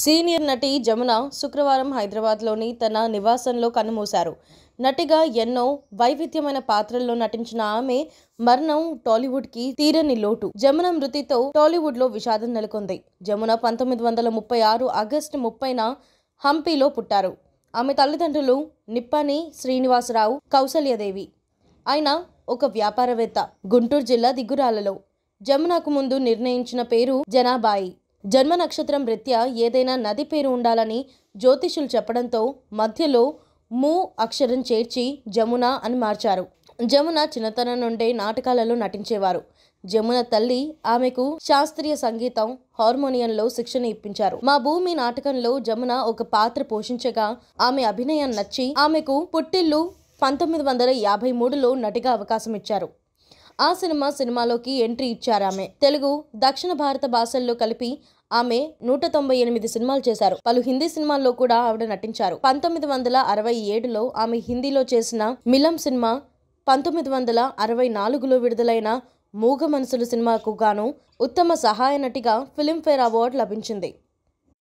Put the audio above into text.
Senior నటి జమున శుక్రవారం హైదరాబాద్లోని తన నివాసంలో కన్నుమూశారు. నటిగా ఎన్నో వైవిధ్యమైన పాత్రల్లో నటించిన ఆమె మరణం టాలీవుడ్కి తీరని లోటు. జమున మృతితో టాలీవుడ్లో విషాదం నెలకొంది. జమున 1936 ఆగస్టు 30న హంపీలో పుట్టారు. ఆమె తల్లిదండ్రులు నిప్పాని శ్రీనివాసరావు, కౌసల్యదేవి. ఆయన ఒక వ్యాపారవేత్త. గుంటూరు జిల్లా దిగురాలలో. జమునకు ముందు నిర్ణయించిన పేరు జనాబాయి. జన్మ నక్షత్రం రీత్యా ఏదైనా నది పేరు ఉండాలని జ్యోతిషులు చెప్పడంతో మధ్యలో ము అక్షరం చేర్చి జమున అని మార్చారు. జమున చిన్నతనం నుండే నాటకాలలో నటించేవారు. జమున తల్లి ఆమెకు శాస్త్రీయ సంగీతం, హార్మోనియంలో శిక్షణ ఇప్పించారు. మా భూమి నాటకంలో జమున ఒక పాత్ర పోషించగా ఆమె అభినయం నచ్చి ఆమెకు పుట్టిల్లు 1953లో నటిగా అవకాశం ఇచ్చారు. ఆ సినిమాలోకి ఎంట్రీ ఇచ్చారామె. తెలుగు, దక్షిణ భారత భాషల్లో కలిపి ఆమె 198 సినిమాలు చేశారు. పలు హిందీ సినిమాల్లో కూడా ఆవిడ నటించారు. 1967లో ఆమె హిందీలో చేసిన మిలం సినిమా, 1964లో విడుదలైన మూగ మనసులు సినిమాకు గాను ఉత్తమ సహాయ నటిగా ఫిల్మ్ఫేర్ అవార్డు లభించింది.